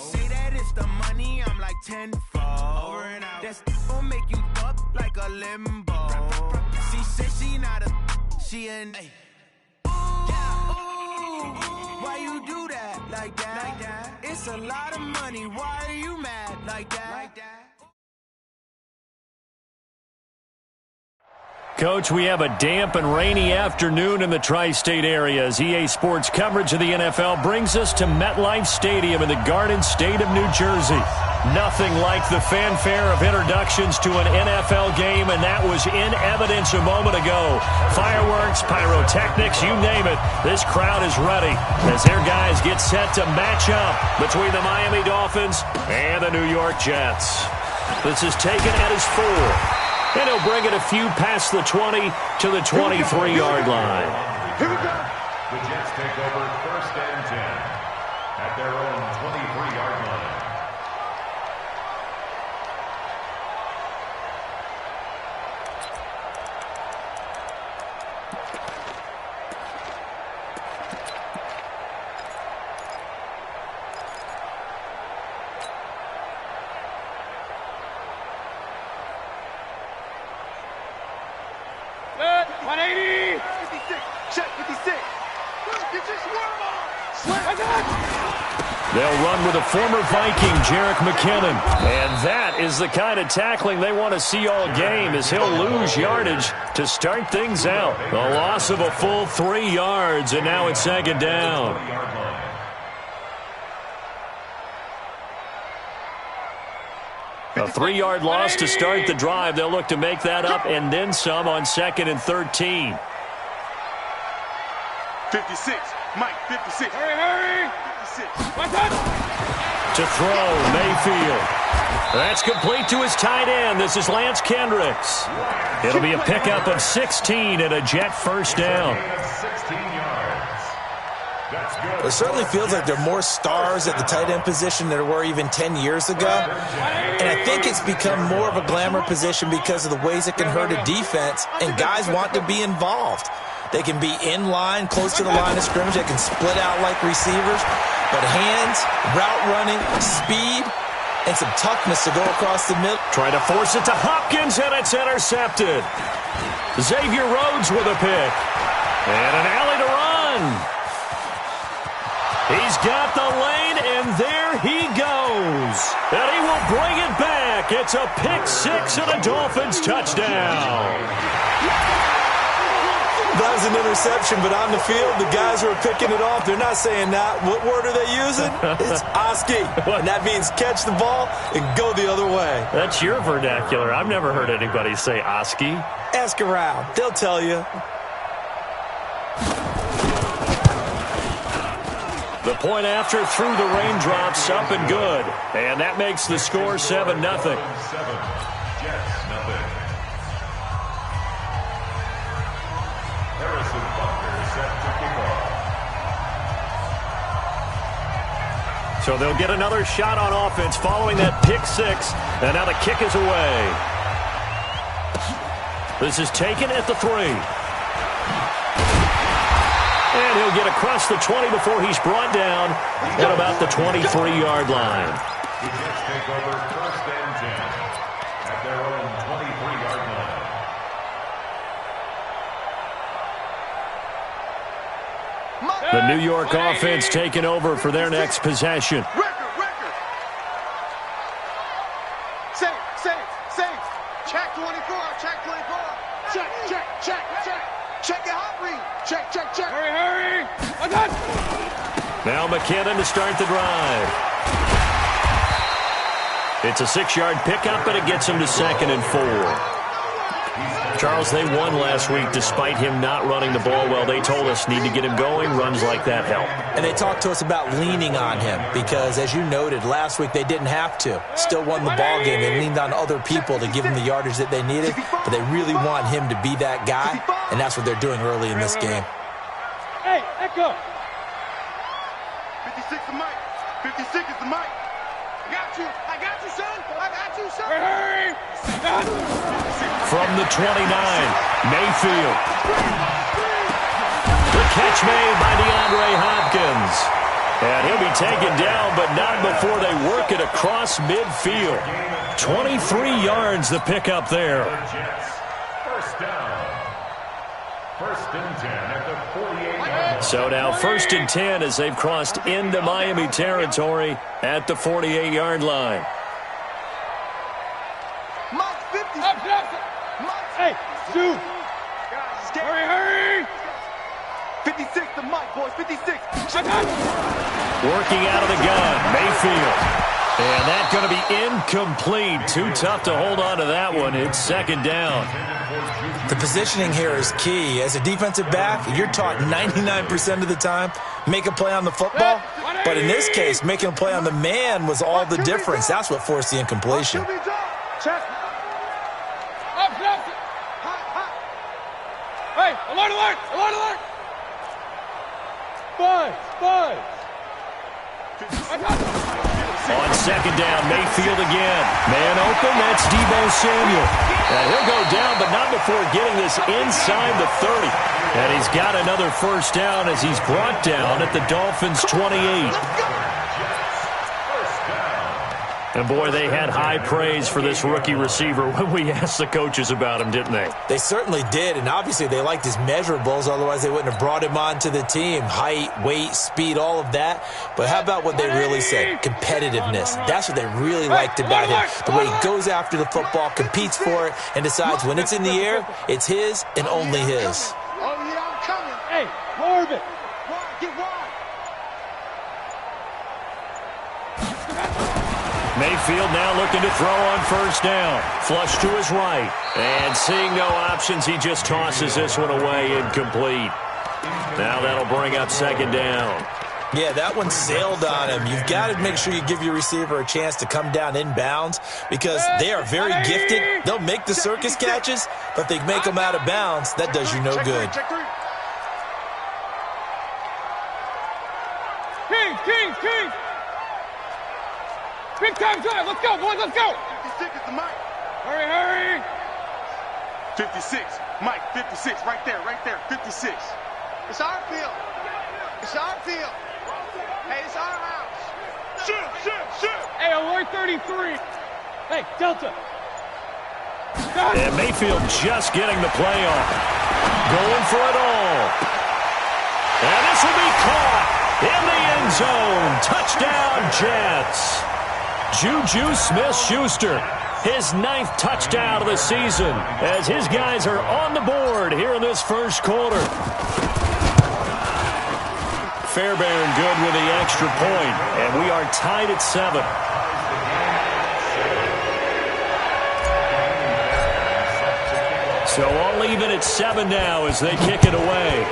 say that it's the money, I'm like tenfold. Over and out. That's gon' make you up like a limbo. She said she not a, she an. Why you do that like that? It's a lot of money. Why are you mad like that? Coach, we have a damp and rainy afternoon in the tri-state area as EA Sports coverage of the NFL brings us to MetLife Stadium in the Garden State of New Jersey. Nothing like the fanfare of introductions to an NFL game, and that was in evidence a moment ago. Fireworks, pyrotechnics, you name it. This crowd is ready as their guys get set to match up between the Miami Dolphins and the New York Jets. This is taken at his 4. And he'll bring it a few past the 20 to the 23-yard line. Here we go. The Jets take over 1st and 10 at their own 23-yard line. They'll run with a former Viking, Jerick McKinnon. And that is the kind of tackling they want to see all game as he'll lose yardage to start things out. A loss of a full 3 yards, and now it's 2nd down. A 3-yard loss to start the drive. They'll look to make that up and then some on 2nd and 13. 56. Mike, 56. Hurry. 56. To throw, Mayfield. That's complete to his tight end. This is Lance Kendricks. It'll be a pickup of 16 and a Jet 1st down. 16 yards. That's good. It certainly feels like there are more stars at the tight end position than there were even 10 years ago. And I think it's become more of a glamour position because of the ways it can hurt a defense, and guys want to be involved. They can be in line, close to the line of scrimmage. They can split out like receivers. But hands, route running, speed, and some toughness to go across the middle. Trying to force it to Hopkins, and it's intercepted. Xavier Rhodes with a pick. And an alley to run. He's got the lane, and there he goes. And he will bring it back. It's a pick 6 and a Dolphins touchdown. That was an interception, but on the field, the guys who are picking it off, they're not saying that. What word are they using? It's Oski. And that means catch the ball and go the other way. That's your vernacular. I've never heard anybody say Oski. Ask around. They'll tell you. The point after through the raindrops, up and good. And that makes the score 7-0. 7. Jets, nothing. Harrison Butker set to kick off. So they'll get another shot on offense following that pick 6. And now the kick is away. This is taken at the 3. And he'll get across the 20 before he's brought down at about the 23-yard line. The Jets take over 1st and 10 at their own 23-yard line. The New York offense taking over for their next possession. Record. Safe. Check 24. Check your hot read. Check. Hurry. Now McKinnon to start the drive. It's a 6-yard pickup, and it gets him to 2nd and 4. Charles, they won last week despite him not running the ball well. They told us need to get him going. Runs like that help. And they talked to us about leaning on him because, as you noted, last week they didn't have to. Still won the ball game. They leaned on other people to give him the yardage that they needed, but they really want him to be that guy, and that's what they're doing early in this game. Hey, Echo. 56 is Mike. 56 is the Mike. I got you, son. Hurry. From the 29, Mayfield. The catch made by DeAndre Hopkins. And he'll be taken down, but not before they work it across midfield. 23 yards the pickup there. First down. First and 10 at the 48-yard line. So now 1st and 10 as they've crossed into Miami territory at the 48-yard line. Mike 50. Hey, shoot. Hurry. 56 to Mike, boys. 56. Working out of the gun, Mayfield. And that's going to be incomplete. Too tough to hold on to that one. It's 2nd down. The positioning here is key. As a defensive back, you're taught 99% of the time, make a play on the football. But in this case, making a play on the man was all the difference. That's what forced the incompletion. Hey, alert! Buzz! On 2nd down, Mayfield again. Man open, that's Deebo Samuel. And he'll go down, but not before getting this inside the 30. And he's got another 1st down as he's brought down at the Dolphins' 28. And, boy, they had high praise for this rookie receiver when we asked the coaches about him, didn't they? They certainly did, and obviously they liked his measurables. Otherwise, they wouldn't have brought him onto the team. Height, weight, speed, all of that. But how about what they really said? Competitiveness. That's what they really liked about him. The way he goes after the football, competes for it, and decides when it's in the air, it's his and only his. Oh, yeah, I'm coming. Hey, Corbin. Get wide. Mayfield now looking to throw on 1st down. Flush to his right. And seeing no options, he just tosses this one away, incomplete. Now that'll bring up 2nd down. Yeah, that one sailed on him. You've got to make sure you give your receiver a chance to come down inbounds because they are very gifted. They'll make the circus catches, but if they make them out of bounds, that does you no good. King! Big time drive. Let's go, boys. Let's go. 56 is the Mike. Hurry. 56. Mike, 56. Right there. 56. It's our field. Hey, it's our house. Shoot. Hey, alert 33. Hey, Delta. And Mayfield just getting the play off. Going for it all. And this will be caught in the end zone. Touchdown, Jets. Juju Smith-Schuster, his 9th touchdown of the season as his guys are on the board here in this 1st quarter. Fairbairn good with the extra point, and we are tied at 7. So all even at 7 now as they kick it away.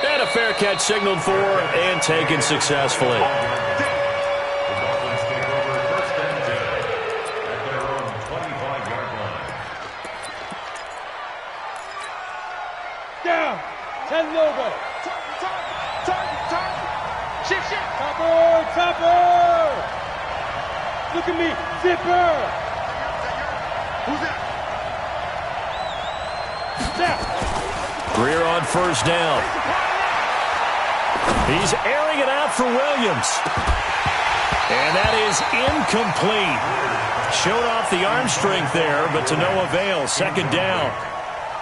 And a fair catch signaled for and taken successfully. The Dolphins take over 1st and 10 at their own 25-yard line. Down. 10 logo. Target. Shift. Topper. Look at me. Zipper. Who's that? Down. Greer on 1st down. He's airing it out for Williams. And that is incomplete. Showed off the arm strength there, but to no avail. 2nd down.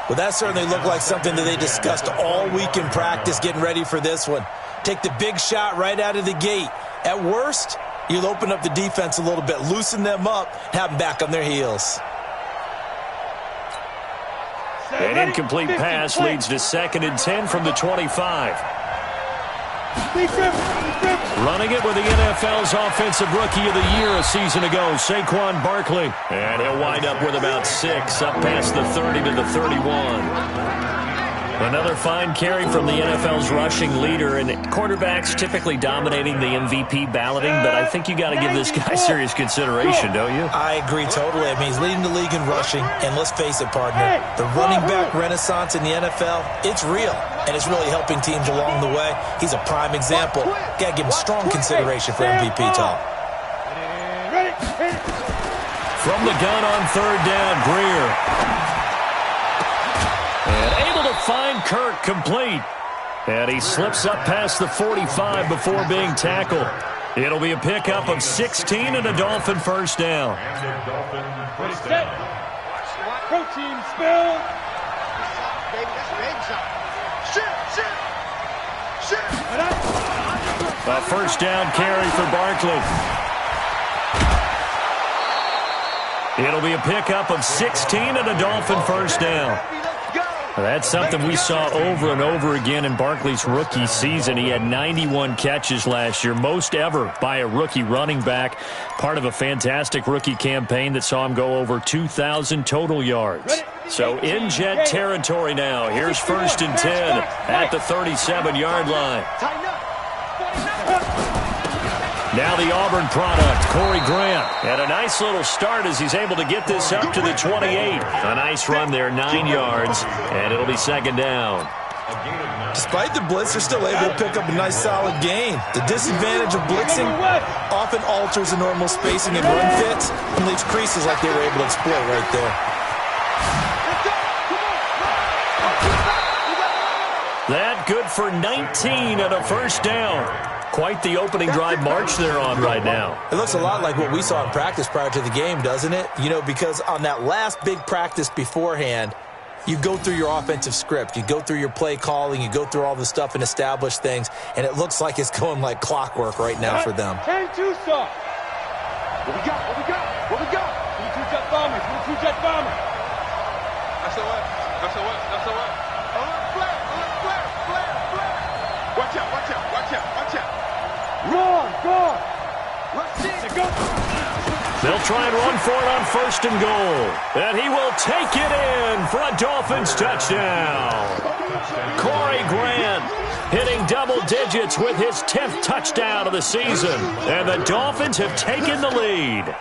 Well, that certainly looked like something that they discussed all week in practice getting ready for this one. Take the big shot right out of the gate. At worst, you'll open up the defense a little bit, loosen them up, have them back on their heels. An incomplete pass leads to 2nd and 10 from the 25. Running it with the NFL's Offensive Rookie of the Year a season ago, Saquon Barkley. And he'll wind up with about 6, up past the 30 to the 31. Another fine carry from the NFL's rushing leader, and quarterbacks typically dominating the MVP balloting, but I think you got to give this guy serious consideration, don't you? I agree totally. I mean, he's leading the league in rushing, and let's face it, partner, the running back renaissance in the NFL, it's real, and it's really helping teams along the way. He's a prime example. Got to give him strong consideration for MVP talk. From the gun on 3rd down, Greer. And able to find Kirk complete. And he slips up past the 45 before being tackled. It'll be a pickup of 16 and a Dolphin first down. Ready, set. Protein spill. A first down carry for Barkley. It'll be a pickup of 16 and a Dolphin first down. That's something we saw over and over again in Barkley's rookie season. He had 91 catches last year, most ever by a rookie running back. Part of a fantastic rookie campaign that saw him go over 2,000 total yards. So in Jet territory now. Here's 1st and 10 at the 37-yard line. Now the Auburn product, Corey Grant. And a nice little start as he's able to get this up to the 28. A nice run there, 9 yards, and it'll be second down. Despite the blitz, they're still able to pick up a nice solid gain. The disadvantage of blitzing often alters the normal spacing and run fits and leaves creases like they were able to exploit right there. That good for 19 and a first down. Quite the opening drive march they're on right now. It looks a lot like what we saw in practice prior to the game, doesn't it? You know, because on that last big practice beforehand, you go through your offensive script, you go through your play calling, you go through all the stuff and establish things, and it looks like it's going like clockwork right now for them. 10-2 stop. What we got? What we got? What we got? We two jet bombers. We two jet bombers. That's what? That's what? That's what? Flare! Watch out! Watch out! Watch out! Watch out! Run! Go! Let's see. Go! They'll try and run for it on 1st and goal. And he will take it in for a Dolphins touchdown. Corey Grant hitting double digits with his 10th touchdown of the season. And the Dolphins have taken the lead.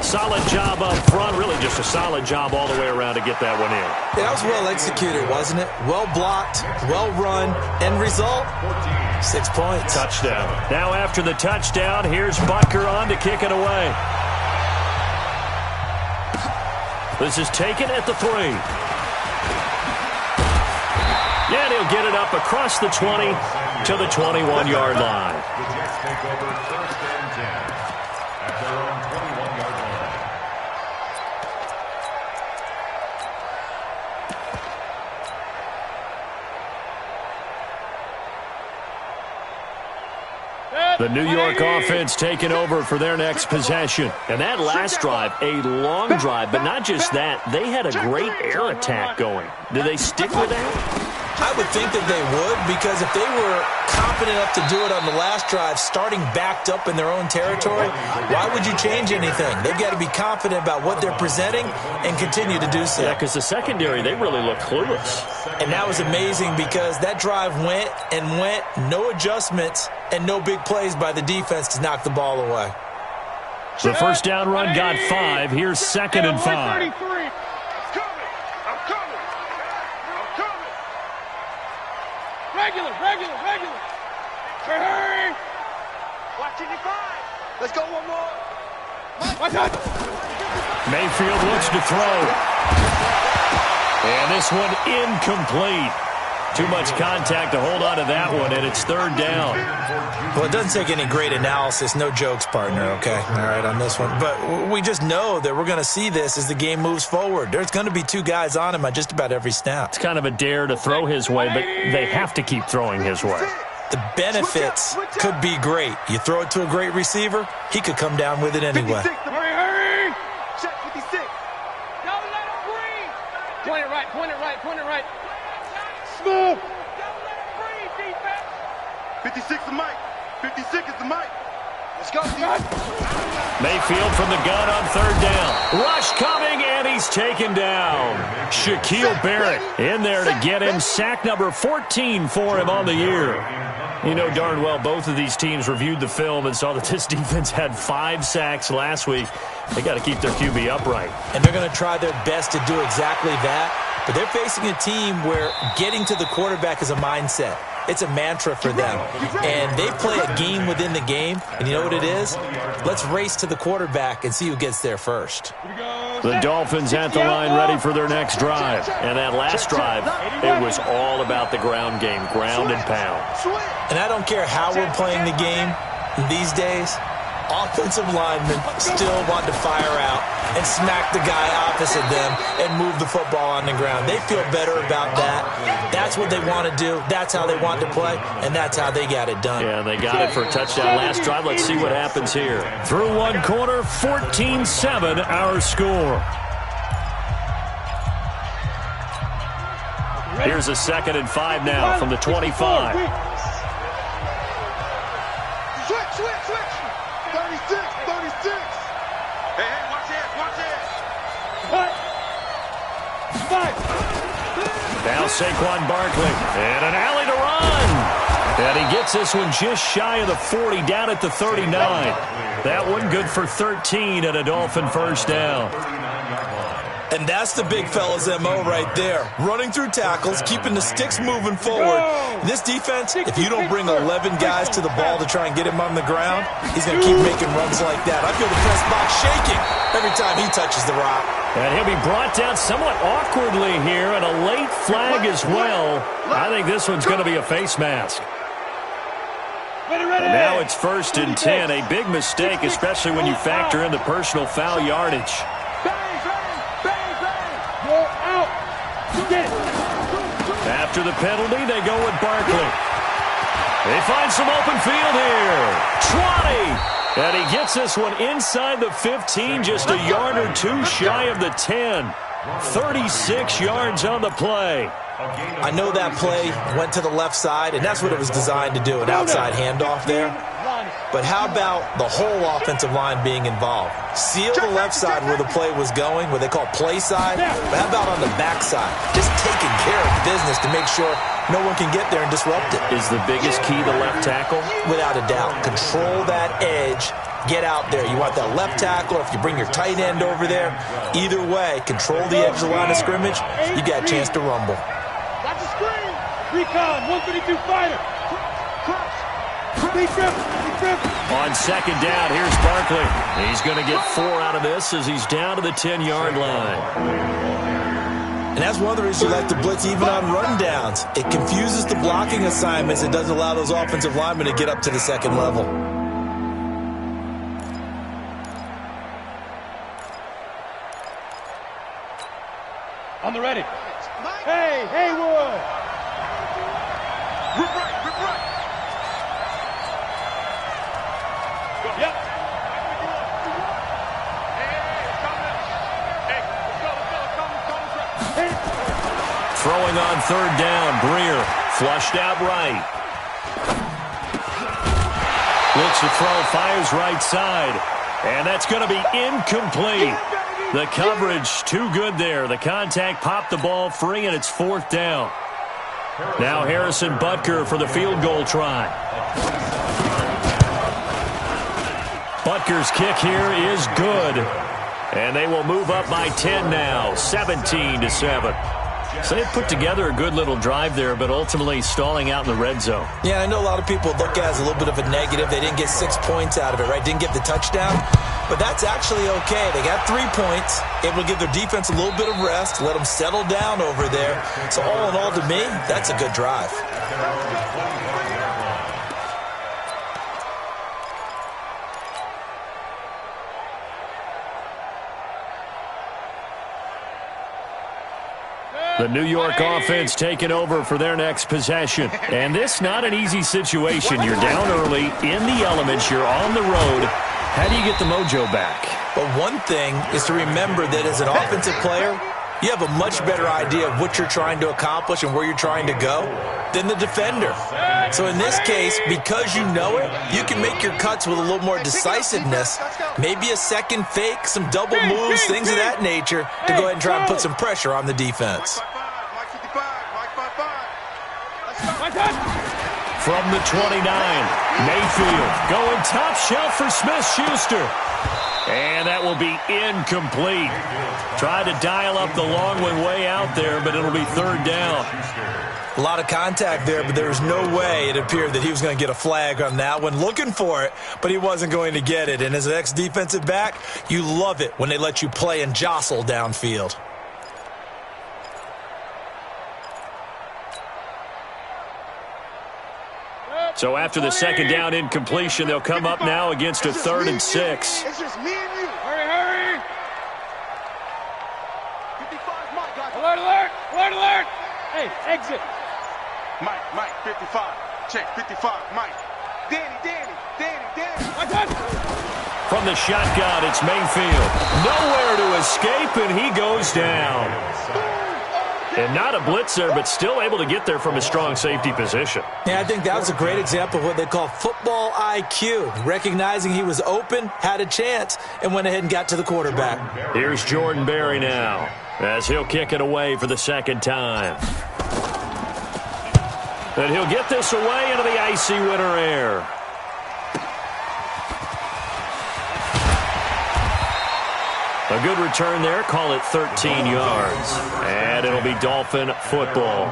Solid job up front. Really just a solid job all the way around to get that one in. Yeah, that was well executed, wasn't it? Well blocked, well run. End result, 6 points. Touchdown. Now after the touchdown, here's Butker on to kick it away. This is taken at the 3. And he'll get it up across the 20 to the 21-yard line. The Jets take over 1st and 10 at their own 21-yard line. The New York offense taking over for their next possession. And that last drive, a long drive, but not just that. They had a great air attack going. Do they stick with that? I would think that they would, because if they were confident enough to do it on the last drive, starting backed up in their own territory, why would you change anything? They've got to be confident about what they're presenting and continue to do so. Yeah, because the secondary, they really look clueless. And that was amazing because that drive went and went, no adjustments and no big plays by the defense to knock the ball away. The first down run got 5. Here's 2nd and 5. Regular. Hurry! Watch it, 5. Let's go one more. Watch out! Mayfield looks to throw. And this one incomplete. Too much contact to hold on to that one, and it's 3rd down. Well, it doesn't take any great analysis. No jokes, partner, okay? All right, on this one. But we just know that we're going to see this as the game moves forward. There's going to be 2 guys on him on just about every snap. It's kind of a dare to throw his way, but they have to keep throwing his way. The benefits could be great. You throw it to a great receiver, he could come down with it anyway. Hurry! Check 56. Don't let him breathe. Point it right. Smooth. Don't let him breathe, defense. 56 is the mic. 56 is the mic. Let's go, defense. Mayfield from the gun on 3rd down. Rush coming, and he's taken down. Shaquille Barrett in there to get him. Sack number 14 for him on the year. You know darn well both of these teams reviewed the film and saw that this defense had 5 sacks last week. They got to keep their QB upright. And they're going to try their best to do exactly that. But they're facing a team where getting to the quarterback is a mindset. It's a mantra for them. And they play a game within the game. And you know what it is? Let's race to the quarterback and see who gets there first. Here we go. The Dolphins at the line ready for their next drive. And that last drive, it was all about the ground game, ground and pound. And I don't care how we're playing the game these days, offensive linemen still want to fire out and smack the guy opposite them and move the football on the ground. They feel better about that. That's what they want to do. That's how they want to play, and that's how they got it done. Yeah, they got it for a touchdown last drive. Let's see what happens here. Through one quarter, 14-7 our score. Here's a 2nd and 5 now from the 25. Switch. 36. Hey, watch it. Now Saquon Barkley, and an alley to run. And he gets this one just shy of the 40, down at the 39. That one good for 13 and a Dolphin first down. And that's the big fella's MO right there. Running through tackles, keeping the sticks moving forward. This defense, if you don't bring 11 guys to the ball to try and get him on the ground, he's going to keep making runs like that. I feel the press box shaking every time he touches the rock. And he'll be brought down somewhat awkwardly here, and a late flag as well. I think this one's going to be a face mask. And now it's 1st and 10. A big mistake, especially when you factor in the personal foul yardage. After the penalty, they go with Barkley. They find some open field here. 20. And he gets this one inside the 15, just a yard or two shy of the 10. 36 yards on the play. I know that play went to the left side, and that's what it was designed to do, an outside handoff there. But how about the whole offensive line being involved? Seal the left side where the play was going, what they call play side. But how about on the back side? Just taking care of business to make sure no one can get there and disrupt it. Is the biggest key the left tackle? Without a doubt. Control that edge. Get out there. You want that left tackle, or if you bring your tight end over there, either way, control the edge of the line of scrimmage, you got a chance to rumble. Watch the screen. Recon, 152 fighter. On 2nd down, here's Barkley. He's going to get 4 out of this as he's down to the 10-yard line. And that's one of the reasons you like to blitz even on rundowns. It confuses the blocking assignments. It doesn't allow those offensive linemen to get up to the 2nd level. On the ready. Hey, Haywood. Rip right. Yep. Throwing on 3rd down, Breer flushed out right. Looks to throw, fires right side, and that's going to be incomplete. The coverage too good there. The contact popped the ball free, and it's 4th down. Now Harrison Butker for the field goal try. Butker's kick here is good. And they will move up by 10 now, 17-7. So they put together a good little drive there, but ultimately stalling out in the red zone. Yeah, I know a lot of people look at it as a little bit of a negative. They didn't get 6 points out of it, right? Didn't get the touchdown. But that's actually okay. They got 3 points, able to give their defense a little bit of rest, let them settle down over there. So all in all, to me, that's a good drive. The New York offense taking over for their next possession. And this not an easy situation. You're down early, in the elements, you're on the road. How do you get the mojo back? But one thing is to remember that as an offensive player, you have a much better idea of what you're trying to accomplish and where you're trying to go than the defender. So in this case, because you know it, you can make your cuts with a little more decisiveness, maybe a second fake, some double moves, things of that nature, to go ahead and try and put some pressure on the defense. From the 29, Mayfield going top shelf for Smith-Schuster. And that will be incomplete. Tried to dial up the long one way out there, but it'll be third down. A lot of contact there, but there was no way it appeared that he was going to get a flag on that one. Looking for it, but he wasn't going to get it. And as an ex-defensive back, you love it when they let you play and jostle downfield. So after the second down incompletion, they'll come up now against a 3rd and 6. It's just me and you. Hurry, hurry. 55, Mike. Alert, alert, alert, alert. Hey, exit. Mike, 55. Check, 55, Mike. Danny. From the shotgun, it's Mayfield. Nowhere to escape, and he goes down. And not a blitzer, but still able to get there from a strong safety position. Yeah, I think that was a great example of what they call football IQ. Recognizing he was open, had a chance, and went ahead and got to the quarterback. Here's Jordan Berry now, as he'll kick it away for the second time. And he'll get this away into the icy winter air. A good return there. Call it 13 yards. And it'll be Dolphin football.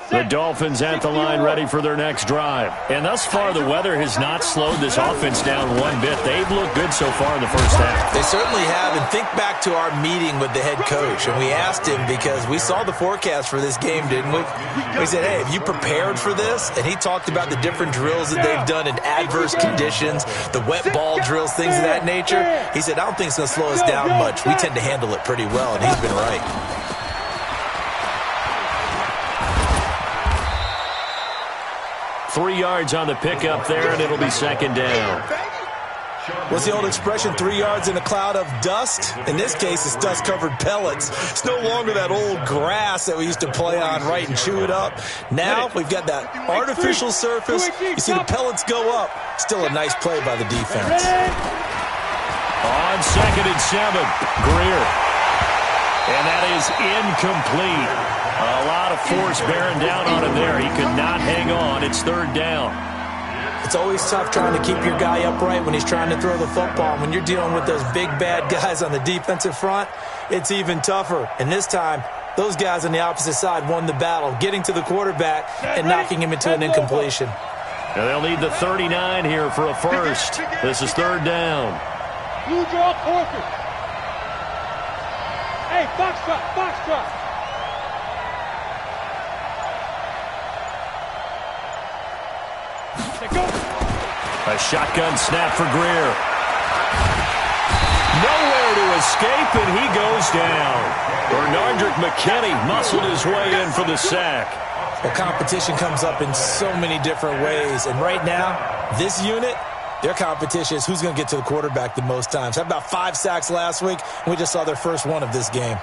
The Dolphins at the line ready for their next drive. And thus far, the weather has not slowed this offense down one bit. They've looked good so far in the first half. They certainly have. And think back to our meeting with the head coach. And we asked him, because we saw the forecast for this game, didn't we? We said, hey, have you prepared for this? And he talked about the different drills that they've done in adverse conditions, the wet ball drills, things of that nature. He said, I don't think it's going to slow us down much. We tend to handle it pretty well, and he's been right. 3 yards on the pickup there, and it'll be second down. What's the old expression, 3 yards in a cloud of dust? In this case, it's dust-covered pellets. It's no longer that old grass that we used to play on, right, and chew it up. Now we've got that artificial surface. You see the pellets go up. Still a nice play by the defense. On 2nd and 7, Greer. And that is incomplete. A lot of force bearing down on him there. He could not hang on. It's third down. It's always tough trying to keep your guy upright when he's trying to throw the football. When you're dealing with those big, bad guys on the defensive front, it's even tougher. And this time, those guys on the opposite side won the battle, getting to the quarterback and knocking him into an incompletion. Now they'll need the 39 here for a first. This is third down. You draw Corker. Hey, foxtrot. A shotgun snap for Greer. Nowhere to escape, and he goes down. Bernardrick McKinney muscled his way in for the sack. The competition comes up in so many different ways, and right now, this unit, their competition is who's going to get to the quarterback the most times. Had about 5 sacks last week, and we just saw their first one of this game.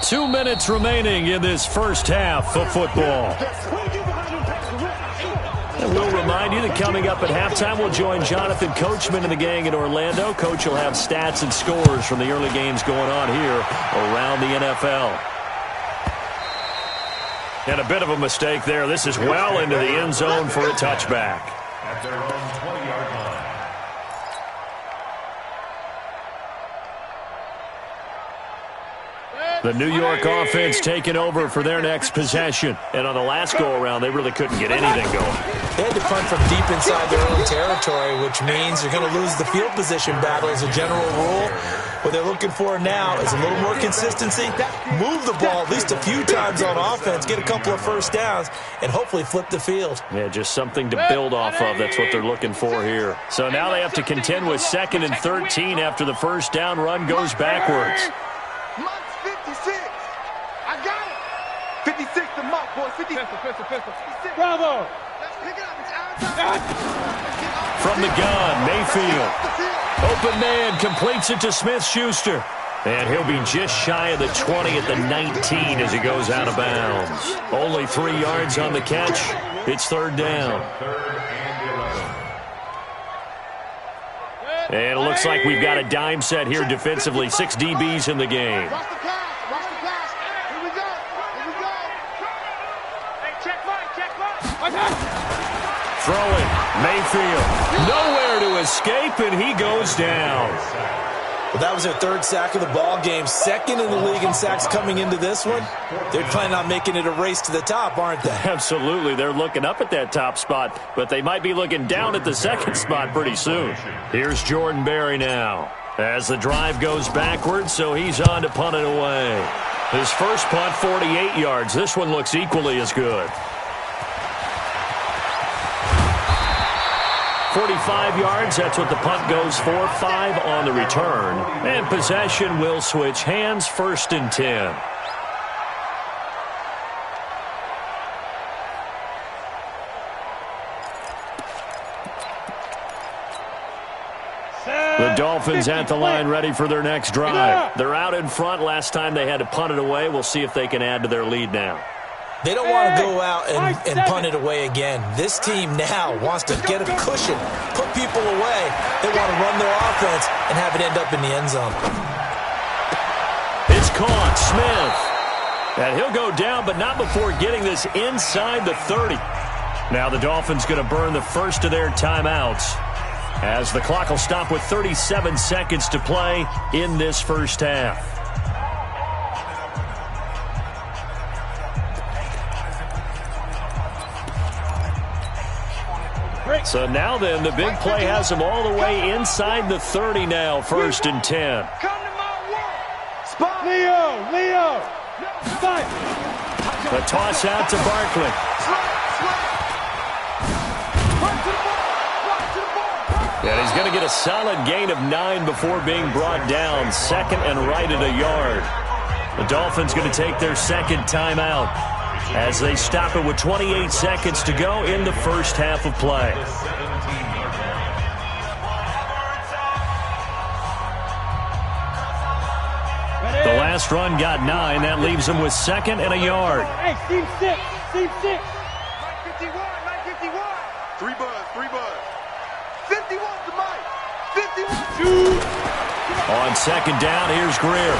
Two minutes remaining in this first half of football. And we'll remind you that coming up at halftime, we'll join Jonathan Coachman and the gang in Orlando. Coach will have stats and scores from the early games going on here around the NFL. And a bit of a mistake there. This is well into the end zone for a touchback. At their own 20-yard line. The New York offense taking over for their next possession. And on the last go-around, they really couldn't get anything going. They had to punt from deep inside their own territory, which means you're going to lose the field position battle as a general rule. What they're looking for now is a little more consistency, move the ball at least a few times on offense, get a couple of first downs, and hopefully flip the field. Yeah, just something to build off of. That's what they're looking for here. So now they have to contend with 2nd and 13 after the first down run goes backwards. Mike's 50. 56 to Mike, boys. 50. Pistol. Bravo. Pick it up. It's outside. From the gun, Mayfield. Open man completes it to Smith-Schuster. And he'll be just shy of the 20 at the 19 as he goes out of bounds. Only 3 yards on the catch. It's third down. And it looks like we've got a dime set here defensively. 6 DBs in the game. Watch the pass. Here we go. Hey, check Mike. Throwing, Mayfield. Nowhere to escape, and he goes down. Well, that was their 3rd sack of the ball game. 2nd in the league in sacks coming into this one. They're planning on making it a race to the top, aren't they? Absolutely. They're looking up at that top spot, but they might be looking down at the 2nd spot pretty soon. Here's Jordan Berry now as the drive goes backwards, so he's on to punt it away. His first punt, 48 yards. This one looks equally as good. 45 yards, that's what the punt goes for. 5 on the return. And possession will switch hands, 1st and 10. The Dolphins at the line ready for their next drive. They're out in front. Last time they had to punt it away. We'll see if they can add to their lead now. They don't want to go out and punt it away again. This team now wants to get a cushion, put people away. They want to run their offense and have it end up in the end zone. It's caught, Smith. And he'll go down, but not before getting this inside the 30. Now the Dolphins going to burn the first of their timeouts as the clock will stop with 37 seconds to play in this first half. So now then, the big play has him all the way inside the 30 now, 1st and 10. Come to my world. Spot. Leo. Spot. The toss out to Barkley. And he's going to get a solid gain of 9 before being brought down. 2nd and right at a yard. The Dolphins going to take their 2nd timeout as they stop it with 28 seconds to go in the first half of play. The last run got 9. That leaves him with 2nd and a yard. Hey, Steve 6. Mike 51. 3 buzz. 51 to Mike. 51. 2. On 2nd down, here's Greer.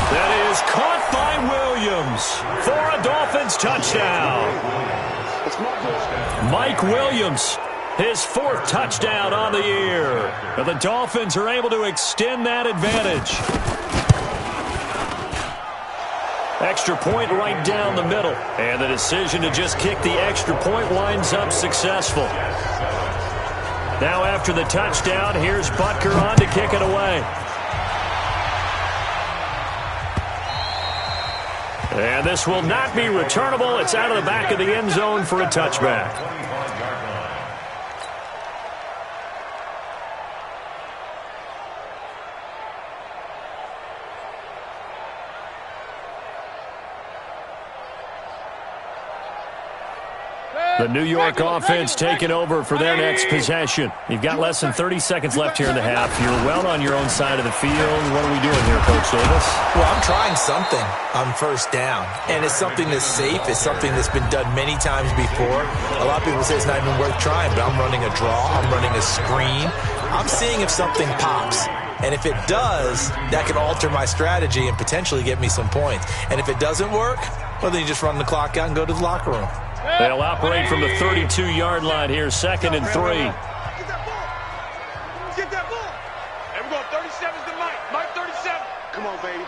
That is caught by Williams for a Dolphins touchdown. Mike Williams, his 4th touchdown on the year. And the Dolphins are able to extend that advantage. Extra point right down the middle. And the decision to just kick the extra point winds up successful. Now after the touchdown, here's Butker on to kick it away. And this will not be returnable. It's out of the back of the end zone for a touchback. The New York offense taking over for their next possession. You've got less than 30 seconds left here in the half. You're well on your own side of the field. What are we doing here, Coach Davis? Well, I'm trying something on 1st down, and it's something that's safe. It's something that's been done many times before. A lot of people say it's not even worth trying, but I'm running a draw. I'm running a screen. I'm seeing if something pops. And if it does, that can alter my strategy and potentially get me some points. And if it doesn't work, well, then you just run the clock out and go to the locker room. They'll operate from the 32-yard line here, 2nd and 3. Get that ball. And we're going 37's to Mike. Mike 37. Come on, baby.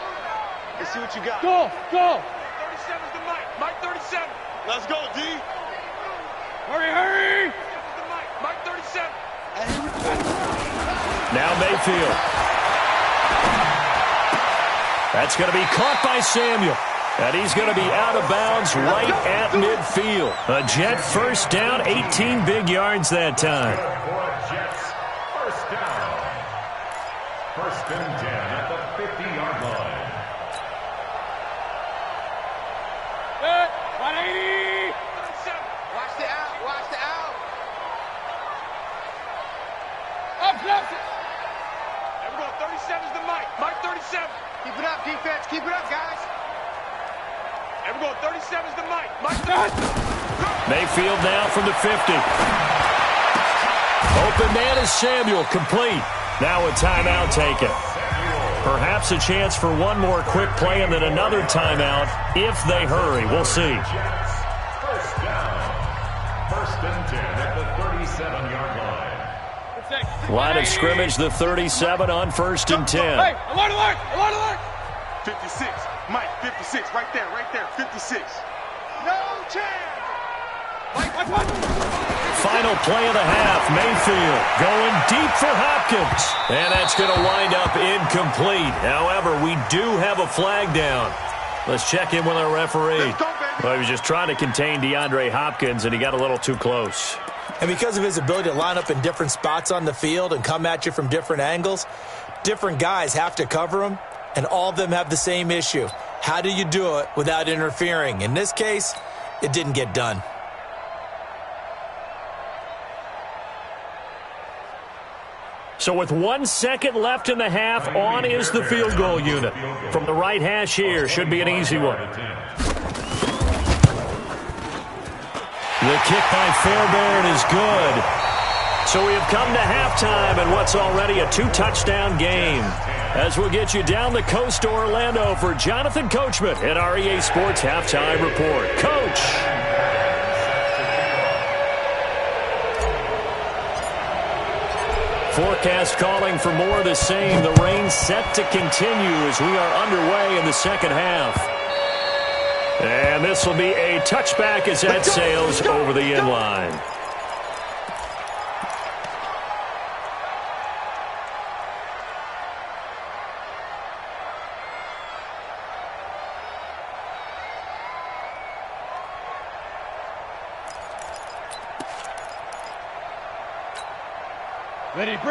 Let's see what you got. Go. 37's to Mike. Mike 37. Let's go, D. Hurry. 37's to Mike. Mike 37. Now Mayfield. That's going to be caught by Samuel. And he's going to be out of bounds right at midfield. A Jet 1st down, 18 big yards that time. Jets, 1st down. 1st and 10 at the 50-yard line. 180. Watch the out. Watch the out. Up close. There we go. 37's the Mike. Mike 37. Keep it up, defense. Keep it up, guys. There we go. 37's the Mike. Mike 30. Mayfield now from the 50. Open man is Samuel, complete. Now a timeout taken. Perhaps a chance for one more quick play and then another timeout if they hurry. We'll see. First down. First and 10 at the 37-yard line. Line of scrimmage, the 37 on first and 10. Hey, alert, alert, alert, alert. 56. Mike, 56. Right there, 56. No chance. Mike, Mike. Final play of the half. Mayfield going deep for Hopkins. And that's going to wind up incomplete. However, we do have a flag down. Let's check in with our referee. Well, he was just trying to contain DeAndre Hopkins, and he got a little too close. And because of his ability to line up in different spots on the field and come at you from different angles, different guys have to cover him, and all of them have the same issue. How do you do it without interfering? In this case, it didn't get done. So with 1 second left in the half, on is the field goal unit. From the right hash here, should be an easy one. The kick by Fairbairn is good. So we have come to halftime in what's already a 2-touchdown game. As we'll get you down the coast to Orlando for Jonathan Coachman at our EA Sports Halftime Report. Coach! Forecast calling for more of the same. The rain set to continue as we are underway in the second half. And this will be a touchback as that sails over the end line.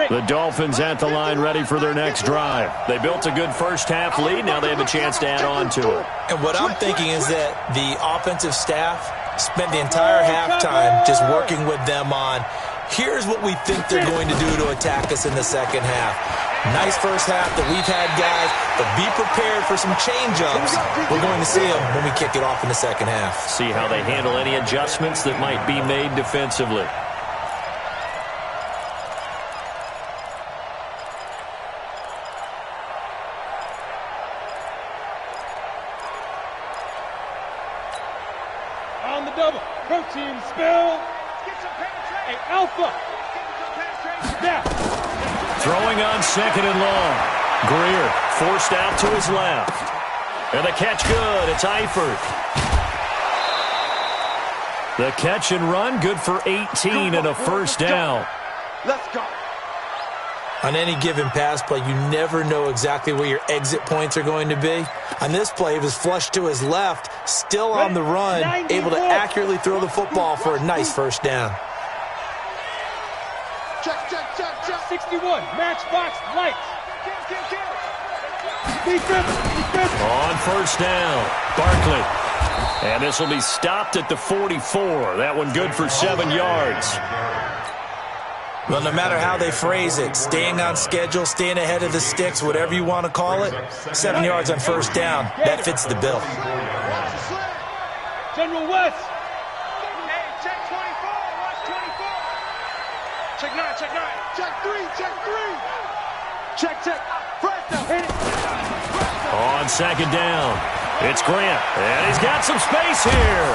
The Dolphins at the line ready for their next drive. They built a good first-half lead. Now they have a chance to add on to it. And what I'm thinking is that the offensive staff spent the entire halftime just working with them on, here's what we think they're going to do to attack us in the second half. Nice first half that we've had, guys, but be prepared for some change-ups. We're going to see them when we kick it off in the second half. See how they handle any adjustments that might be made defensively. On the double. Protein spill. Hey, Alpha. Now. Throwing on second and long. Greer forced out to his left. And the catch good. It's Eifert. The catch and run good for 18 and a first down. Let's go. On any given pass play, you never know exactly where your exit points are going to be. On this play, it was flushed to his left, still on the run, able to accurately throw the football for a nice first down. Check. 61. Matchbox lights. Defense. On first down, Barkley. And this will be stopped at the 44. That one good for 7 yards. Well, no matter how they phrase it, staying on schedule, staying ahead of the sticks, whatever you want to call it, 7 yards on first down, that fits the bill. General West. Hey, check 24. Watch 24. Check 9. Check 3. Check. First down. Hit it. On second down, it's Grant. And he's got some space here.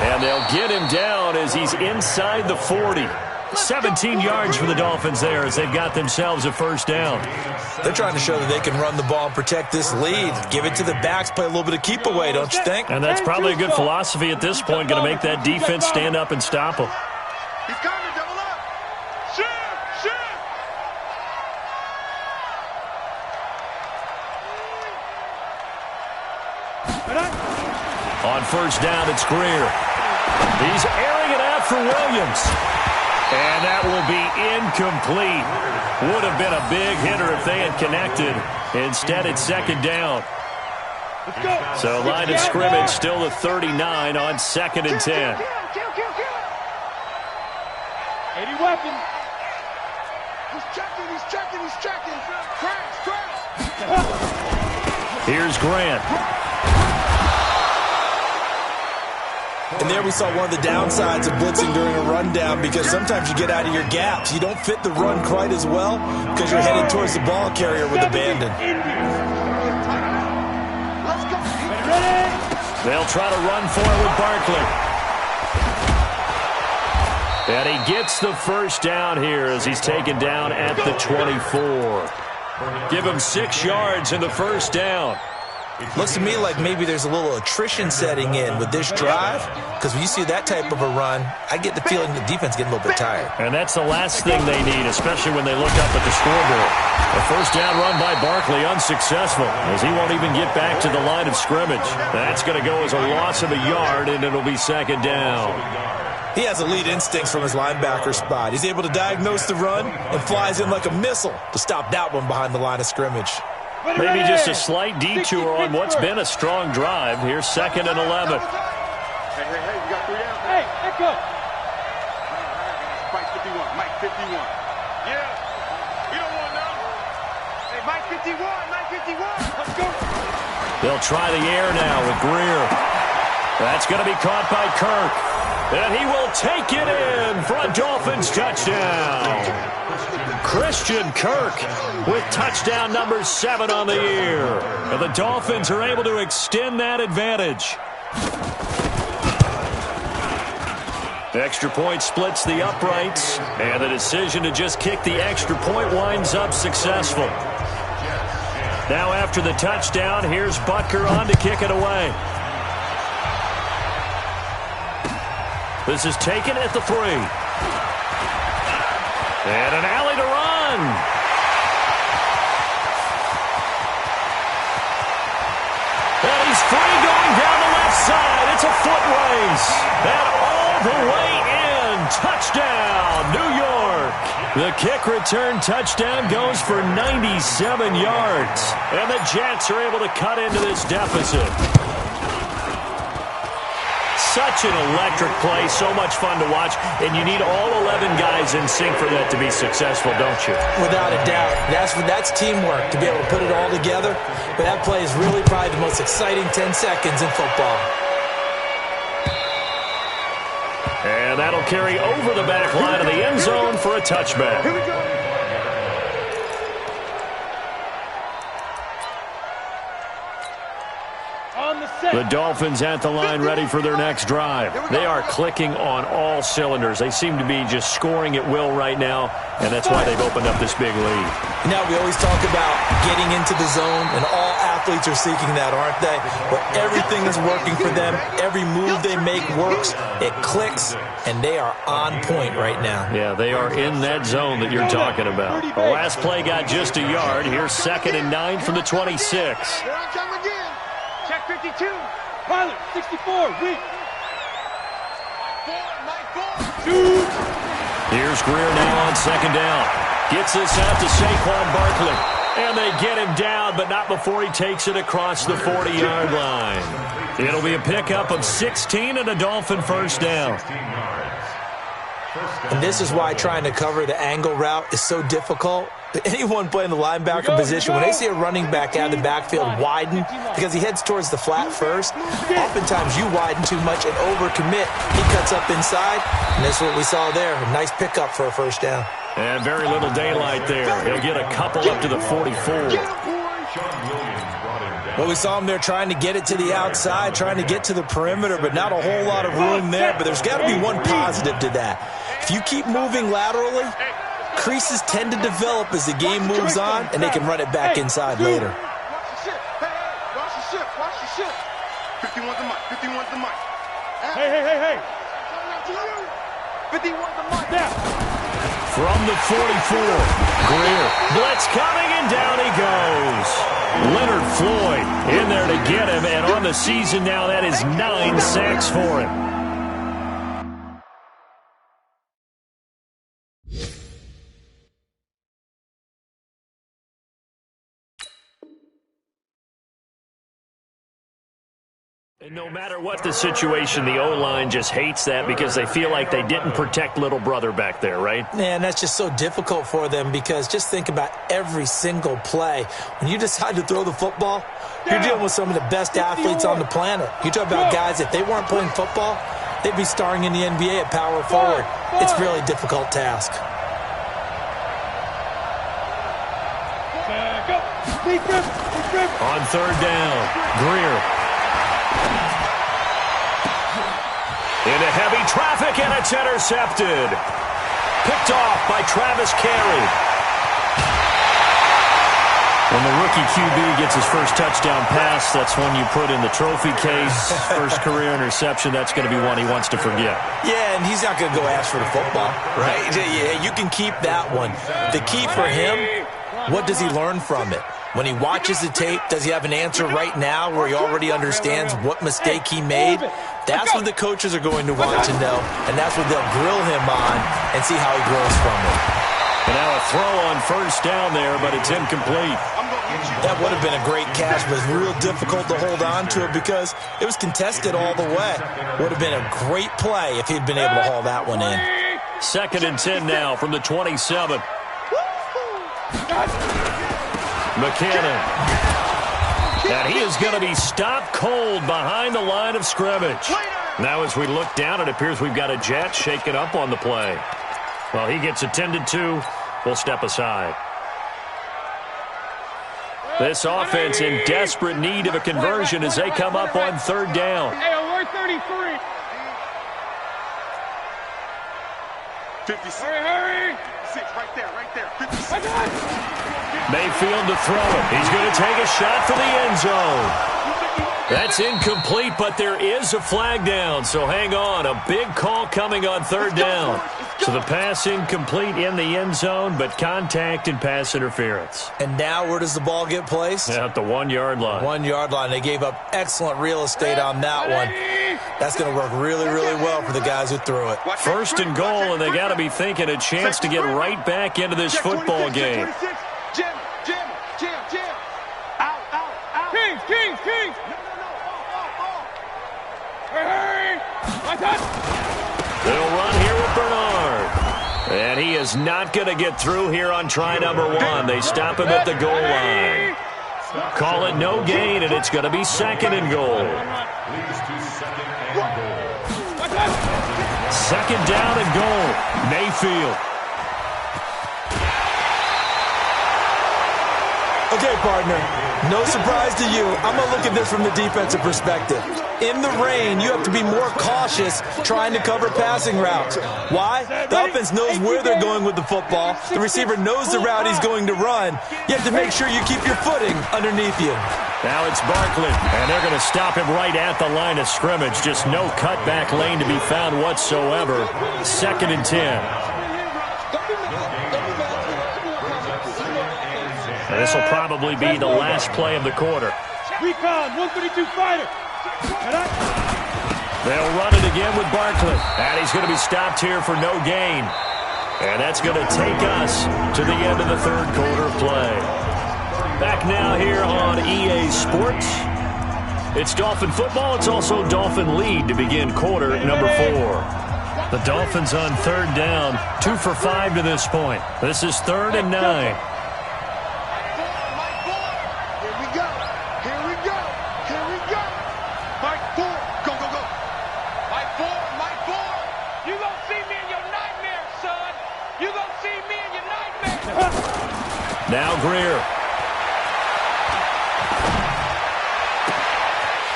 And they'll get him down as he's inside the 40. 17 yards for the Dolphins there as they've got themselves a first down. They're trying to show that they can run the ball and protect this lead. Give it to the backs, play a little bit of keep away, don't you think? And that's probably a good philosophy at this point, going to make that defense stand up and stop them. He's coming, double up. Shift. On first down, it's Greer. He's airing it out for Williams. And that will be incomplete. Would have been a big hitter if they had connected. Instead, it's second down. So line of scrimmage still the 39 on 2nd and 10. 80 weapon. He's checking. Crash. Here's Grant. And there we saw one of the downsides of blitzing during a rundown, because sometimes you get out of your gaps. You don't fit the run quite as well because you're headed towards the ball carrier with abandon. They'll try to run for it with Barkley. And he gets the first down here as he's taken down at the 24. Give him 6 yards in the first down. Looks to me like maybe there's a little attrition setting in with this drive, because when you see that type of a run, I get the feeling the defense getting a little bit tired. And that's the last thing they need, especially when they look up at the scoreboard. A first down run by Barkley unsuccessful, as he won't even get back to the line of scrimmage. That's going to go as a loss of a yard, and it'll be 2nd down. He has elite instincts from his linebacker spot. He's able to diagnose the run and flies in like a missile to stop that one behind the line of scrimmage. Maybe just a slight detour on what's been a strong drive. Here's 2nd and 11. Hey, you got 3 down. Hey, echo. Mike 51. Yeah. You don't want none. Hey, Mike 51. Let's go. They'll try the air now with Greer. That's going to be caught by Kirk. And he will take it in for a Dolphins touchdown. Christian Kirk with touchdown number 7 on the year. And the Dolphins are able to extend that advantage. The extra point splits the uprights, and the decision to just kick the extra point winds up successful. Now after the touchdown, here's Butker on to kick it away. This is taken at the 3. And an alley to run. And he's free going down the left side. It's a foot race. And all the way in. Touchdown, New York. The kick return touchdown goes for 97 yards. And the Jets are able to cut into this deficit. Such an electric play, so much fun to watch, and you need all 11 guys in sync for that to be successful, don't you? Without a doubt. That's teamwork, to be able to put it all together. But that play is really probably the most exciting 10 seconds in football. And that'll carry over the back line of the end zone for a touchback. Here we go. The Dolphins at the line ready for their next drive. They are clicking on all cylinders. They seem to be just scoring at will right now, and that's why they've opened up this big lead. Now, we always talk about getting into the zone, and all athletes are seeking that, aren't they? Where everything is working for them. Every move they make works. It clicks, and they are on point right now. Yeah, they are in that zone that you're talking about. The last play got just a yard. Here's 2nd and 9 from the 26. Here I come again. Check 52. Pilot 64. Weak. Here's Greer now on 2nd down. Gets this out to Saquon Barkley. And they get him down, but not before he takes it across the 40-yard line. It'll be a pickup of 16 and a Dolphin first down. And this is why trying to cover the angle route is so difficult. Anyone playing the linebacker position, when they see a running back out of the backfield widen, because he heads towards the flat first, oftentimes you widen too much and overcommit. He cuts up inside, and that's what we saw there. A nice pickup for a first down. And very little daylight there. He'll get a couple up to the 44. Well, we saw him there trying to get it to the outside, trying to get to the perimeter, but not a whole lot of room there. But there's got to be one positive to that. If you keep moving laterally, creases tend to develop as the game moves on, and they can run it back inside later. Watch the ship. 51's the mic. 51's the mic. Hey. 51's the mic. Now. From the 44, Greer. Blitz coming, and down he goes. Leonard Floyd in there to get him, and on the season now, that is 9 sacks for him. And no matter what the situation, the O-line just hates that because they feel like they didn't protect little brother back there, right? Man, that's just so difficult for them because just think about every single play. When you decide to throw the football, you're dealing with some of the best athletes on the planet. You talk about guys, if they weren't playing football, they'd be starring in the NBA at power forward. It's a really difficult task. On third down, Greer. Into heavy traffic, and it's intercepted. Picked off by Travis Carey. When the rookie QB gets his first touchdown pass, that's when you put in the trophy case. First career interception, that's going to be one he wants to forget. Yeah, and he's not going to go ask for the football, right? Yeah, you can keep that one. The key for him, what does he learn from it? When he watches the tape, does he have an answer right now where he already understands what mistake he made? That's what the coaches are going to want to know, and that's what they'll grill him on and see how he grows from it. And now a throw on first down there, but it's incomplete. That would have been a great catch, but it's real difficult to hold on to it because it was contested all the way. Would have been a great play if he'd been able to haul that one in. 2nd and 10 now from the 27. McKinnon. And he is going to be stopped cold behind the line of scrimmage. Now as we look down, it appears we've got a jet shaken up on the play. Well, he gets attended to. We'll step aside. This offense in desperate need of a conversion as they come up on third down. Hey, we're 33. 56. Hurry. 6 right there. 56. Mayfield to throw it. He's going to take a shot for the end zone. That's incomplete, but there is a flag down, so hang on. A big call coming on third down. So the pass incomplete in the end zone, but contact and pass interference. And now where does the ball get placed? Yeah, at the 1 yard line. 1 yard line. They gave up excellent real estate on that one. That's going to work really, really well for the guys who threw it. First and goal, and they got to be thinking a chance to get right back into this football game. Jim. Out. Kings. Hurry. They'll run here with Bernard. And he is not going to get through here on try number 1. They stop him at the goal line. Call it no gain, and it's going to be 2nd and goal. 2nd down and goal. Mayfield. Okay, partner, no surprise to you. I'm going to look at this from the defensive perspective. In the rain, you have to be more cautious trying to cover passing routes. Why? The offense knows where they're going with the football. The receiver knows the route he's going to run. You have to make sure you keep your footing underneath you. Now it's Barkley, and they're going to stop him right at the line of scrimmage. Just no cutback lane to be found whatsoever. 2nd and 10. This will probably be the last play of the quarter. Recon, 132 fighter. They'll run it again with Barkley. And he's going to be stopped here for no gain. And that's going to take us to the end of the third quarter of play. Back now here on EA Sports. It's Dolphin football. It's also Dolphin lead to begin quarter number 4. The Dolphins on third down, 2 for 5 to this point. This is 3rd and 9. Now Greer.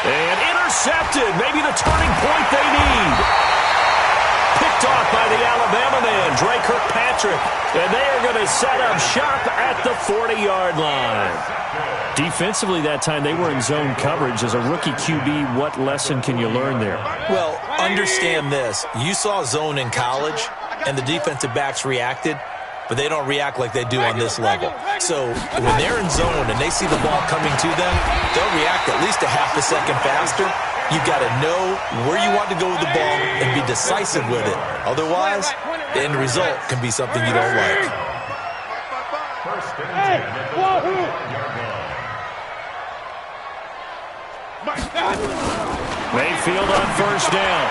And intercepted. Maybe the turning point they need. Picked off by the Alabama man, Dre Kirkpatrick. And they are going to set up shop at the 40-yard line. Defensively that time, they were in zone coverage. As a rookie QB, what lesson can you learn there? Well, understand this. You saw zone in college, and the defensive backs reacted. But they don't react like they do on this level. So when they're in zone and they see the ball coming to them, they'll react at least a half a second faster. You've got to know where you want to go with the ball and be decisive with it. Otherwise, the end result can be something you don't like. First and 10. Mayfield on first down.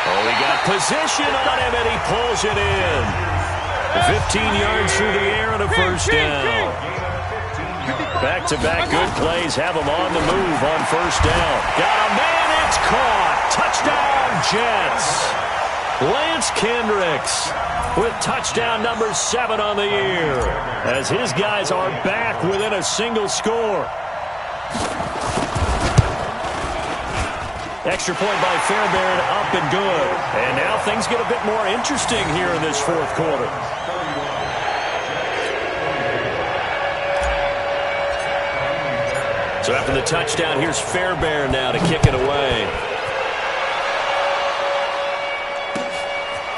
Oh, he got position on him, and he pulls it in. 15 yards through the air and a first down. Back-to-back good plays have him on the move on first down. Got a man, it's caught. Touchdown, Jets. Lance Kendricks with touchdown number 7 on the year, as his guys are back within a single score. Extra point by Fairbairn, up and good. And now things get a bit more interesting here in this fourth quarter. So after the touchdown, here's Fairbairn now to kick it away.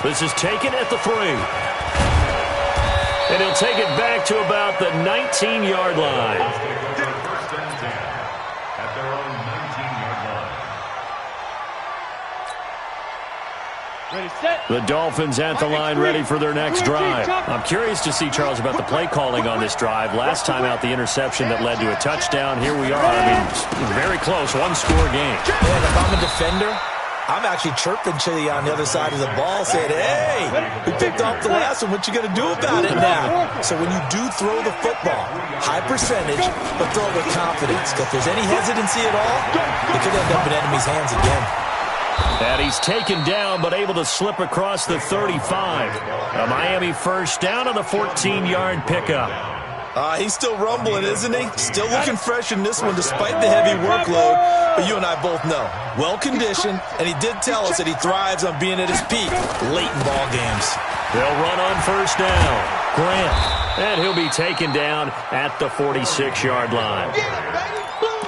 This is taken at the 3. And he'll take it back to about the 19-yard line. First and 10 at their own 19-yard line. Ready, set. The Dolphins at the line, ready for their next drive. I'm curious to see, Charles, about the play calling on this drive. Last time out, the interception that led to a touchdown. Here we are. I mean, very close, one-score game. Man, if I'm a defender, I'm actually chirping Chili on the other side of the ball, saying, hey, we picked off the last one. What you going to do about it now? So when you do throw the football, high percentage, but throw it with confidence. If there's any hesitancy at all, it could end up in enemy's hands again. And he's taken down, but able to slip across the 35. A Miami first down on the 14-yard pickup. He's still rumbling, isn't he? Still looking fresh in this one despite the heavy workload. But you and I both know, well-conditioned, and he did tell us that he thrives on being at his peak late in ball games. They'll run on first down. Grant. And he'll be taken down at the 46-yard line.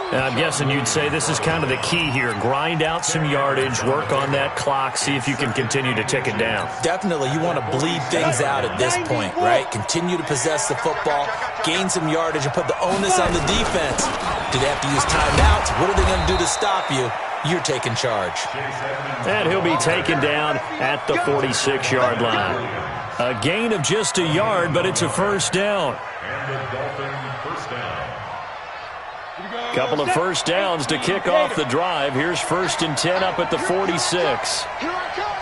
I'm guessing you'd say this is kind of the key here. Grind out some yardage, work on that clock, see if you can continue to tick it down. Definitely, you want to bleed things out at this point, right? Continue to possess the football, gain some yardage, and put the onus on the defense. Do they have to use timeouts? What are they going to do to stop you? You're taking charge. And he'll be taken down at the 46-yard line. A gain of just a yard, but it's a first down. And the Dolphin first down. Couple of first downs to kick off the drive. Here's first and 10 up at the 46. Here I come.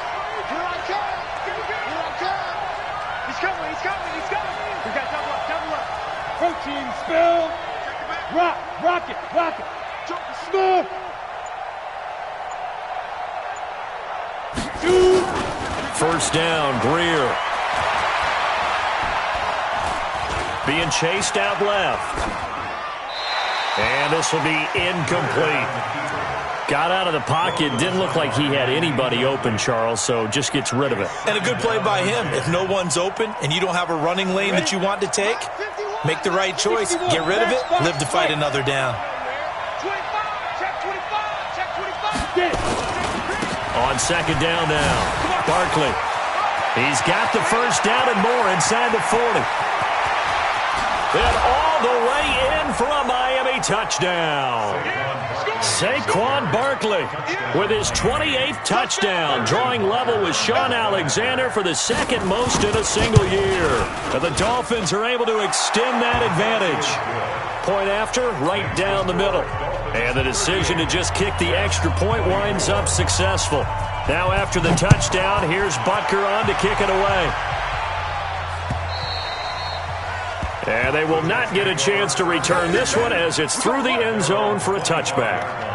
Here I come. Here I come. He's coming. He's coming. He's coming. We got double up. Double up. Protein spill. Rock. Rock it. Rock it. Spill. 2. First down, Greer. Being chased out left. And this will be incomplete. Got out of the pocket. Didn't look like he had anybody open, Charles, so just gets rid of it. And a good play by him. If no one's open and you don't have a running lane that you want to take, make the right choice. Get rid of it. Live to fight another down. 25. Check 25. Check 25. On second down now, Barkley. He's got the first down and more inside the 40. And all the way in for a Miami touchdown. Saquon Barkley with his 28th touchdown, drawing level with Sean Alexander for the second most in a single year. And the Dolphins are able to extend that advantage. Point after, right down the middle. And the decision to just kick the extra point winds up successful. Now after the touchdown, here's Butker on to kick it away. And they will not get a chance to return this one as it's through the end zone for a touchback.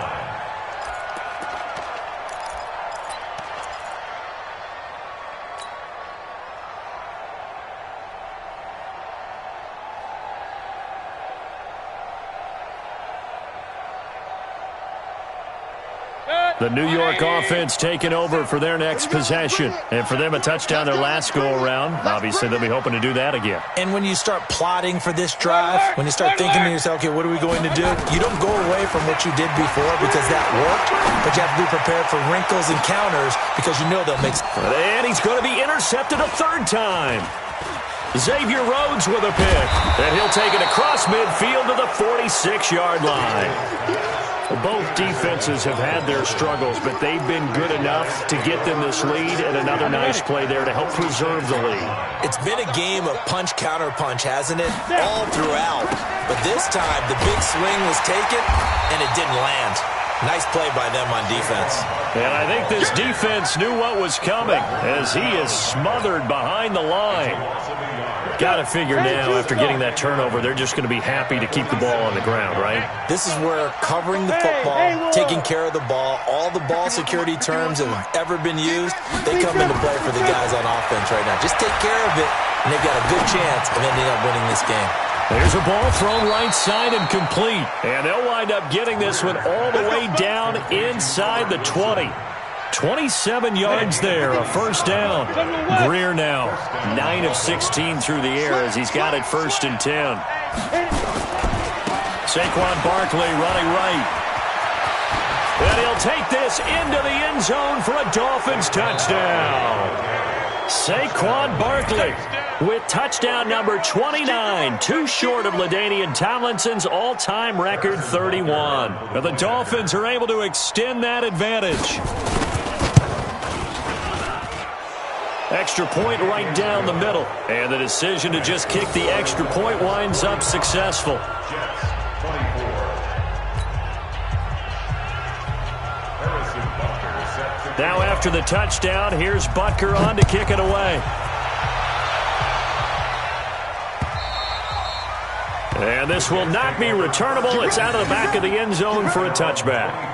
The New York offense taking over for their next possession. And for them, a touchdown their last go-around. Obviously, they'll be hoping to do that again. And when you start plotting for this drive, when you start thinking to yourself, okay, what are we going to do? You don't go away from what you did before because that worked, but you have to be prepared for wrinkles and counters because you know they'll make... And he's going to be intercepted a third time. Xavier Rhodes with a pick. And he'll take it across midfield to the 46-yard line. Both defenses have had their struggles, but they've been good enough to get them this lead, and another nice play there to help preserve the lead. It's been a game of punch-counter-punch, hasn't it? All throughout. But this time, the big swing was taken, and it didn't land. Nice play by them on defense. And I think this defense knew what was coming as he is smothered behind the line. Got to figure now, after getting that turnover, they're just going to be happy to keep the ball on the ground, right? This is where covering the football, taking care of the ball, all the ball security terms that have ever been used, they come into play for the guys on offense right now. Just take care of it, and they've got a good chance of ending up winning this game. There's a ball thrown right side and complete. And they'll wind up getting this one all the way down inside the 20. 27 yards there, a first down. Greer now, 9 of 16 through the air as he's got it 1st and 10. Saquon Barkley running right. And he'll take this into the end zone for a Dolphins touchdown. Saquon Barkley with touchdown number 29, too short of LaDainian Tomlinson's all-time record 31. But the Dolphins are able to extend that advantage. Extra point right down the middle. And the decision to just kick the extra point winds up successful. Now after the touchdown, here's Butker on to kick it away. And this will not be returnable. It's out of the back of the end zone for a touchback.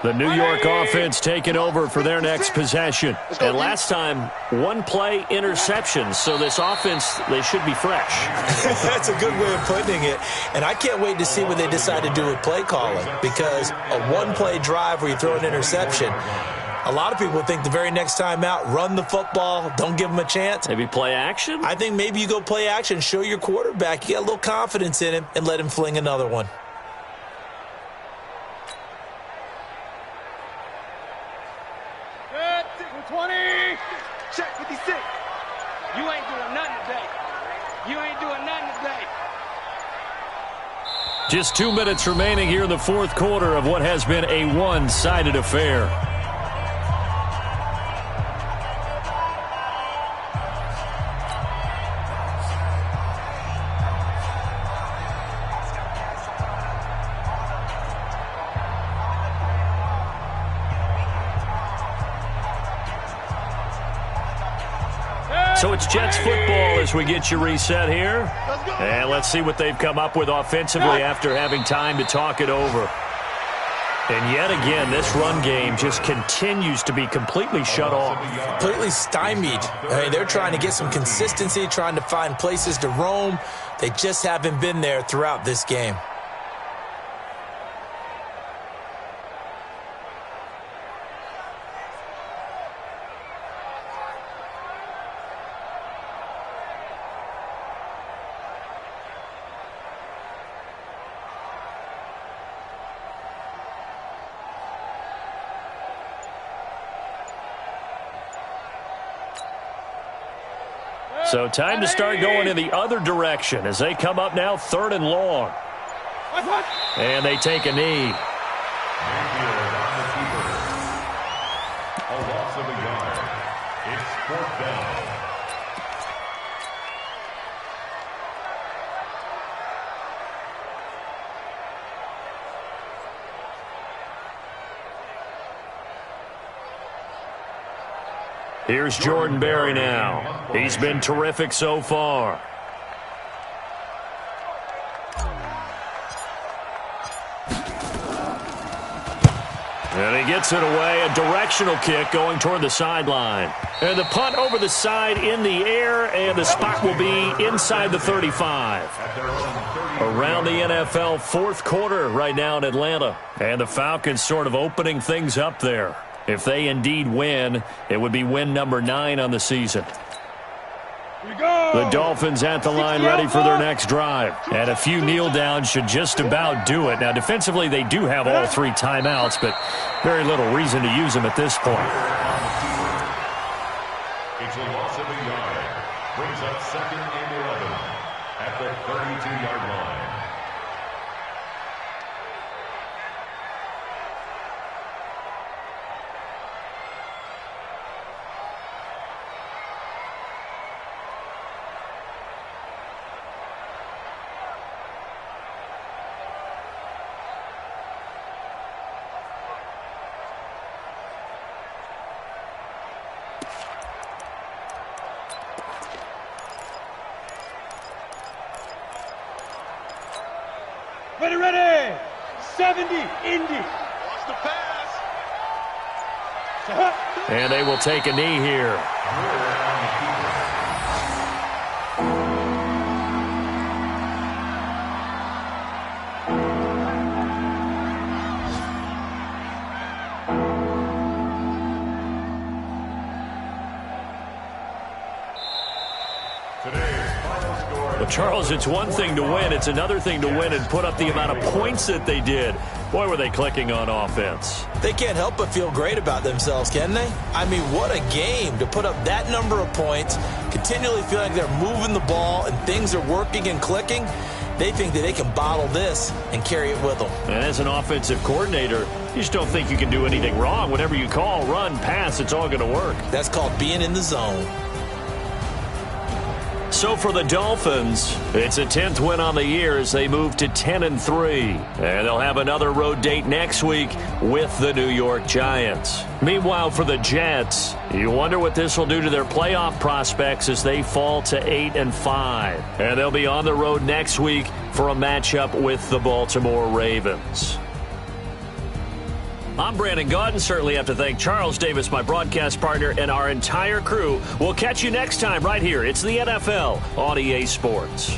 The New York offense taking over for their next possession. And last time, one play interception. So this offense, they should be fresh. That's a good way of putting it. And I can't wait to see what they decide to do with play calling. Because a one-play drive where you throw an interception, a lot of people think the very next time out, run the football, don't give them a chance. Maybe play action? I think maybe you go play action, show your quarterback, you got a little confidence in him, and let him fling another one. Check 56. You ain't doing nothing today. You ain't doing nothing today. Just 2 minutes remaining here in the fourth quarter of what has been a one-sided affair. So it's Jets football as we get you reset here. And let's see what they've come up with offensively after having time to talk it over. And yet again, this run game just continues to be completely shut off. Completely stymied. I mean, they're trying to get some consistency, trying to find places to roam. They just haven't been there throughout this game. So time to start going in the other direction as they come up now 3rd and long. And they take a knee. A loss of a yard. It's 4th down. Here's Jordan Berry now. He's been terrific so far. And he gets it away, a directional kick going toward the sideline. And the punt over the side in the air, and the spot will be inside the 35. Around the NFL fourth quarter right now in Atlanta. And the Falcons sort of opening things up there. If they indeed win, it would be win number 9 on the season. The Dolphins at the line ready for their next drive. And a few kneel downs should just about do it. Now, defensively, they do have all 3 timeouts, but very little reason to use them at this point. It's a loss of a yard. Brings up 2nd and 11 at the 32-yard line. Ready! 70, Indy. Watch the pass. And they will take a knee here. Well, Charles, it's one thing to win. It's another thing to win and put up the amount of points that they did. Boy, were they clicking on offense. They can't help but feel great about themselves, can they? I mean, what a game to put up that number of points, continually feel like they're moving the ball and things are working and clicking. They think that they can bottle this and carry it with them. And as an offensive coordinator, you just don't think you can do anything wrong. Whatever you call, run, pass, it's all going to work. That's called being in the zone. So for the Dolphins, it's a 10th win on the year as they move to 10-3. And they'll have another road date next week with the New York Giants. Meanwhile, for the Jets, you wonder what this will do to their playoff prospects as they fall to 8-5. And they'll be on the road next week for a matchup with the Baltimore Ravens. I'm Brandon Gaudin. Certainly have to thank Charles Davis, my broadcast partner, and our entire crew. We'll catch you next time right here. It's the NFL on EA Sports.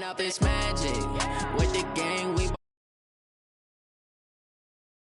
Up this magic.